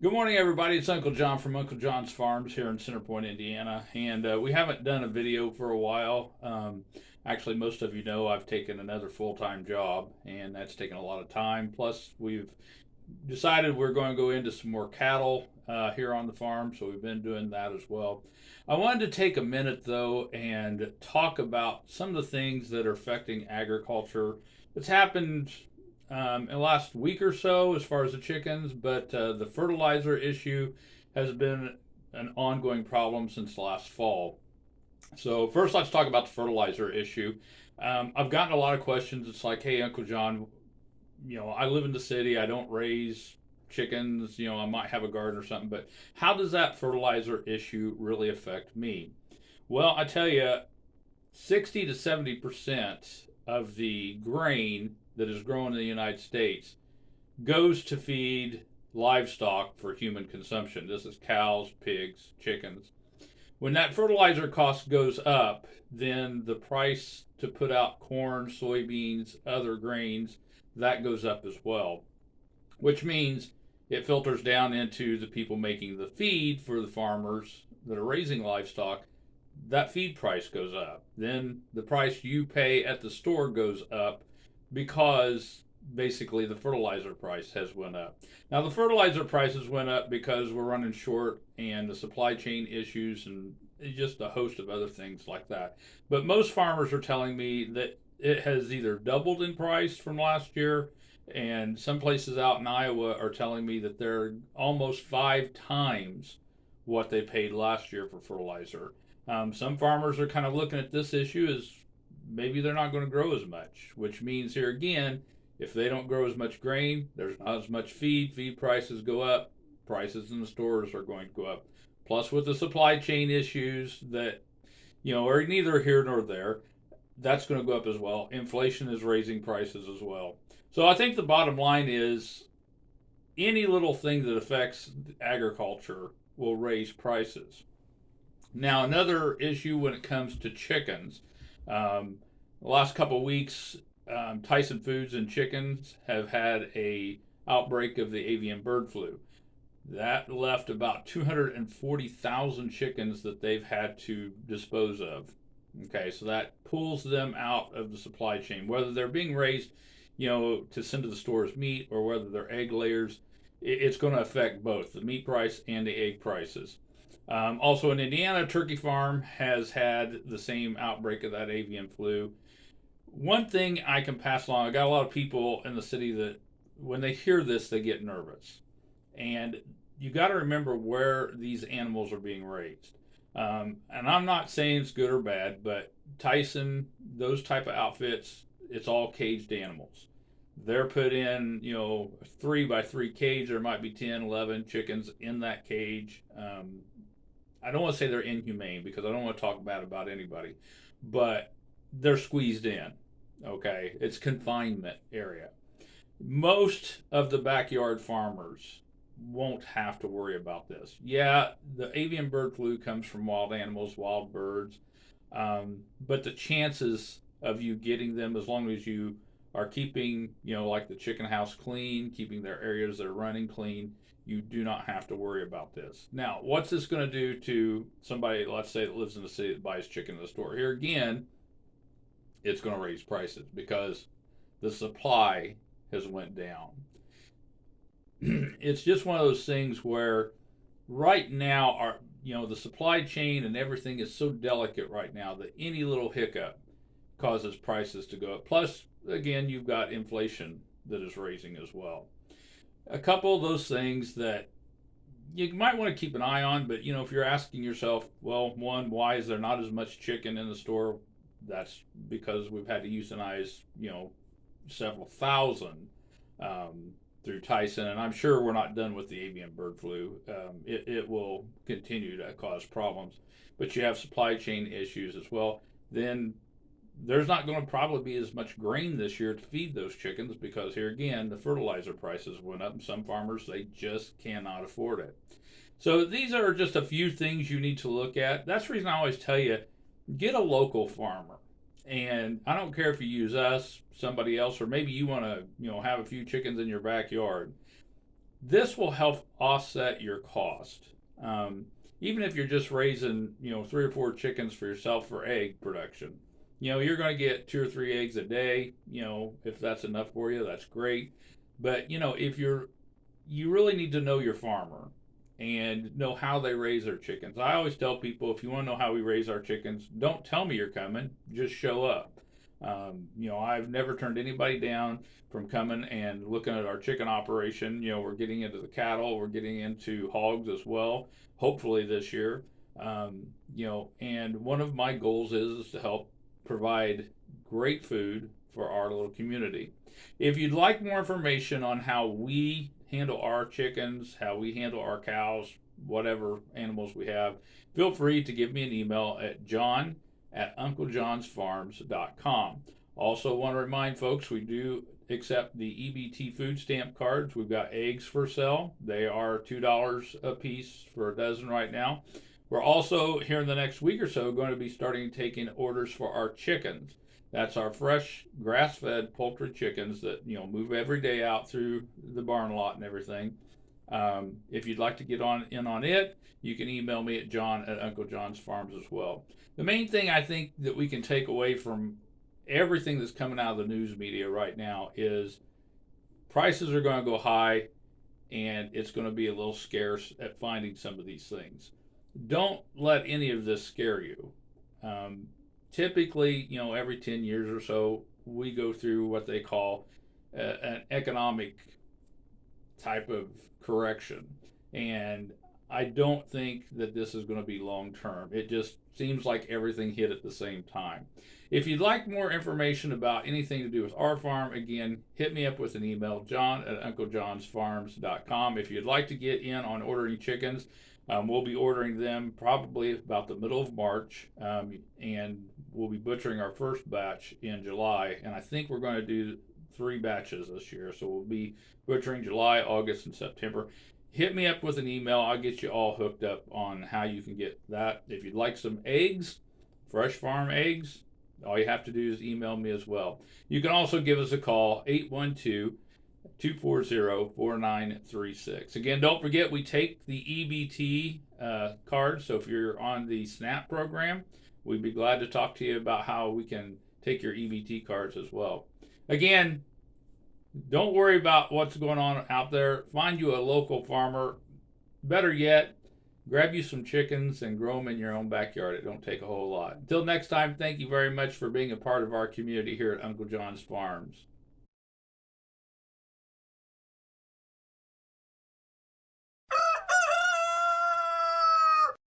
Good morning, everybody. It's Uncle John from Uncle John's Farms here in Center Point, Indiana. And we haven't done a video for a while. Actually, most of you know I've taken another full time job, and that's taken a lot of time. Plus, we've decided we're going to go into some more cattle here on the farm, so we've been doing that as well. I wanted to take a minute, though, and talk about some of the things that are affecting agriculture. It's happened in the last week or so as far as the chickens, but the fertilizer issue has been an ongoing problem since last fall. So, first, let's talk about the fertilizer issue. I've gotten a lot of questions. It's like, hey, Uncle John, I live in the city. I don't raise chickens. I might have a garden or something, but how does that fertilizer issue really affect me? Well, I tell you, 60 to 70% of the grain that is grown in the United States goes to feed livestock for human consumption. This is cows, pigs, chickens. When that fertilizer cost goes up, then the price to put out corn, soybeans, other grains, that goes up as well, which means it filters down into the people making the feed for the farmers that are raising livestock. That feed price goes up. Then the price you pay at the store goes up because basically the fertilizer price has went up. Now the fertilizer prices went up because we're running short and the supply chain issues and just a host of other things like that. But most farmers are telling me that it has either doubled in price from last year, and some places out in Iowa are telling me that they're almost 5 times what they paid last year for fertilizer. Some farmers are kind of looking at this issue as maybe they're not going to grow as much, which means here again, if they don't grow as much grain, there's not as much feed, feed prices go up, prices in the stores are going to go up. Plus, with the supply chain issues that, are neither here nor there, that's going to go up as well. Inflation is raising prices as well. So I think the bottom line is any little thing that affects agriculture will raise prices. Now, another issue when it comes to chickens, the last couple of weeks, Tyson Foods and chickens have had a outbreak of the avian bird flu. That left about 240,000 chickens that they've had to dispose of. Okay, so that pulls them out of the supply chain, whether they're being raised, to send to the store as meat or whether they're egg layers. It's going to affect both the meat price and the egg prices. Also in Indiana, Turkey Farm has had the same outbreak of that avian flu. One thing I can pass along, I got a lot of people in the city that when they hear this, they get nervous. And you got to remember where these animals are being raised. And I'm not saying it's good or bad, but Tyson, those type of outfits, it's all caged animals. They're put in, 3 by 3 cage. There might be 10, 11 chickens in that cage. I don't want to say they're inhumane because I don't want to talk bad about anybody, but they're squeezed in. Okay, it's confinement area. Most of the backyard farmers won't have to worry about this. Yeah, the avian bird flu comes from wild animals, wild birds, but the chances of you getting them, as long as you are keeping, like the chicken house clean, keeping their areas they're running clean, you do not have to worry about this. Now, what's this going to do to somebody, let's say, that lives in the city that buys chicken in the store? Here again, it's going to raise prices because the supply has went down. It's just one of those things where right now the supply chain and everything is so delicate right now that any little hiccup causes prices to go up. Plus, again, you've got inflation that is raising as well. A couple of those things that you might want to keep an eye on, but if you're asking yourself, well, one, why is there not as much chicken in the store? That's because we've had to euthanize, several thousand through Tyson, and I'm sure we're not done with the avian bird flu. It will continue to cause problems, but you have supply chain issues as well. Then there's not going to probably be as much grain this year to feed those chickens because here again the fertilizer prices went up and some farmers they just cannot afford it. So these are just a few things you need to look at. That's the reason I always tell you get a local farmer. And I don't care if you use us, somebody else, or maybe you want to, have a few chickens in your backyard. This will help offset your cost. Um, Even if you're just raising, 3 or 4 chickens for yourself for egg production, you're going to get 2 or 3 eggs a day. If that's enough for you, that's great. But if you really need to know your farmer and know how they raise their chickens. I always tell people, if you want to know how we raise our chickens, don't tell me you're coming, just show up. I've never turned anybody down from coming and looking at our chicken operation. We're getting into the cattle, we're getting into hogs as well, hopefully this year. And one of my goals is to help provide great food for our little community. If you'd like more information on how we handle our chickens, how we handle our cows, whatever animals we have, feel free to give me an email at john@unclejohnsfarms.com. Also, want to remind folks we do accept the EBT food stamp cards. We've got eggs for sale. They are $2 a piece for a dozen right now. We're also, here in the next week or so, going to be starting taking orders for our chickens. That's our fresh grass-fed poultry chickens that move every day out through the barn lot and everything. If you'd like to get in on it, you can email me at john@unclejohnsfarms as well. The main thing I think that we can take away from everything that's coming out of the news media right now is prices are going to go high, and it's going to be a little scarce at finding some of these things. Don't let any of this scare you. Um, Typically, every 10 years or so, we go through what they call an economic type of correction. And I don't think that this is going to be long term. It just seems like everything hit at the same time. If you'd like more information about anything to do with our farm, again, hit me up with an email, john@unclejohnsfarms.com. If you'd like to get in on ordering chickens, we'll be ordering them probably about the middle of March, and we'll be butchering our first batch in July. And I think we're going to do 3 batches this year. So we'll be butchering July, August, and September. Hit me up with an email. I'll get you all hooked up on how you can get that. If you'd like some eggs, fresh farm eggs, all you have to do is email me as well. You can also give us a call, 812-240-4936. Again, don't forget we take the EBT card, so if you're on the SNAP program, we'd be glad to talk to you about how we can take your EBT cards as well. Again, don't worry about what's going on out there. Find you a local farmer. Better yet, grab you some chickens and grow them in your own backyard. It don't take a whole lot. Until next time, thank you very much for being a part of our community here at Uncle John's Farms.